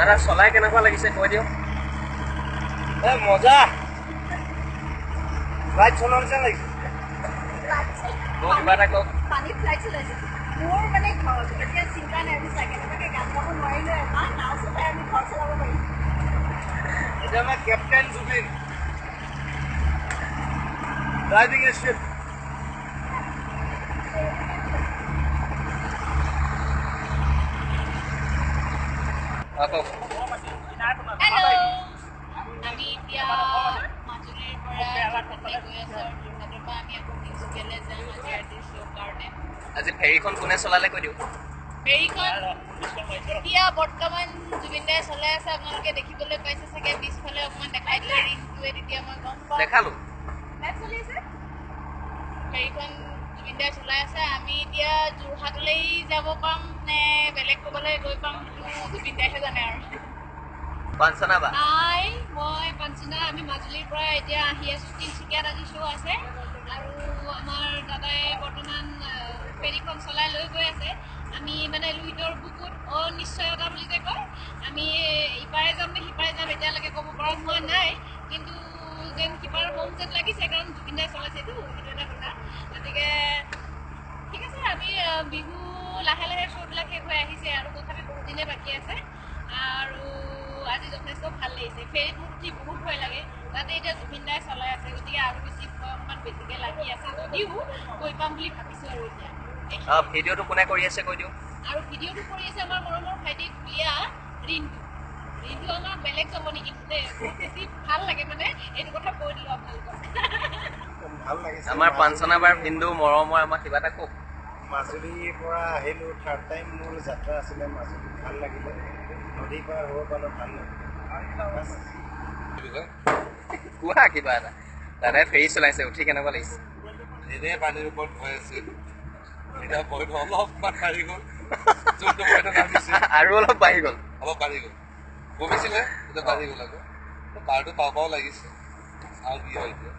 দাদা চলাই কেনেকুৱা লাগিছে কৈ দিয়ক। মজা ফ্লাইট চলোৱা নিচিনা লাগিছে। কিবা এটা কওক। পানীত ফ্লাইট চলাইছে মোৰ মানে এতিয়া চিন্তা নাই আমি কেনেবাকৈ গান গাব নোৱাৰিলে নাও চলাই আমি ঘৰ চলাব পাৰিম। এতিয়া আমাৰ কেপ্টেইন জুবিন ড্ৰাইভিং এ শ্বিপ। হেল্ল' আমি এতিয়া মাজুলীৰ পৰা গৈ আছোঁ আৰু যোৰহাটৰ পৰা আমি আকৌ তিনিচুকীয়ালৈ যাম আজি ৰাতিৰ শ্ব' কাৰণে। আজি ফেৰীখন কোনে চলালে কৈ দিয়ক। ফেৰীখন এতিয়া বৰ্তমান জুবিন দাই চলাই আছে, আপোনালোকে দেখিবলৈ পাইছে চাগে। পিছফালে অকণমান দেখাই দিলে ৰিংটোৱে, তেতিয়া মই গম পাম। দেখালো লাইভ চলি আছে, ফেৰীখন জুবিন দাই চলাই আছে। আমি এতিয়া যোৰহাটলৈ যাব পাম নে বেলেগ ক'বলৈ গৈ পাম সেইটো জুবিন দাইহে জানে আৰু। পাঞ্চনা বা নাই, মই পাঞ্চনা। আমি মাজুলীৰ পৰা এতিয়া আহি আছোঁ, তিনিচুকীয়াত আজি শ্ব' আছে আৰু আমাৰ দাদাই বৰ্তমান ফেৰীখন চলাই লৈ গৈ আছে। আমি মানে লুইতৰ বুকুত অনিশ্চয়তা বুলি যে কয়, আমি ইপাৰে যাম নে সিপাৰে যাম এতিয়ালৈকে ক'ব পৰা হোৱা নাই, কিন্তু যেন সিপাৰ হম যেন লাগিছে, কাৰণ জুবিন দাই চলাইছেতো, সেইটো এটা কথা। গতিকে ঠিক আছে, আমি বিহু লাহে লাহে শ্ব'বিলাক শেষ হৈ আহিছে আৰু তথাপি বহুত দিনে বাকী আছে আৰু আজি যথেষ্ট ভাল লাগিছে। ফেৰীত মোৰ উঠি বহুত ভয় লাগে, তাতে এতিয়া জুবিন দাই চলাই আছে, গতিকে আৰু বেছি ভয় অকণমান বেছিকৈ লাগি আছে, যদিও গৈ পাম বুলি ভাবিছোঁ আৰু এতিয়া। ভিডিঅ'টো কোনে কৰি আছে কৈ দিয়ক। আৰু ভিডিঅ'টো কৰি আছে আমাৰ মৰমৰ ভাইটি ধুলীয়া ৰিণ্টু। ৰিণ্টু আমাৰ বেলেগ যাব নেকি দেই, বহুত বেছি ভাল লাগে মানে এইটো কথা কৈ দিলোঁ আপোনালোকক। ভাল লাগিছে। আমাৰ পাঞ্চনা বাৰ ভিন্দু মৰমৰ আমাক কিবা এটা কওক। মাজুলীৰ পৰা আহিলোঁ, থাৰ্ড টাইম মোৰ যাত্ৰা আছিলে মাজুলীত। ভাল লাগিলে, নদীৰ পাৰ হ'ব পালে ভাল লাগিলে। কোৱা কিবা এটা। দাদাই ফেৰী চলাইছে, উঠি কেনেকুৱা লাগিছে? এনেই পানীৰ ওপৰত ভয় আছিল, এতিয়া ভয়টো অলপমান বাঢ়ি গ'ল। যোনটো ভয়টো নামিছে আৰু অলপ বাঢ়ি গ'ল। অলপ বাঢ়ি গ'ল, কমিছিলে এতিয়া বাঢ়ি গ'ল আকৌ। পাৰটো পাওঁ পাওঁ লাগিছে, আৰু কি হয় এতিয়া।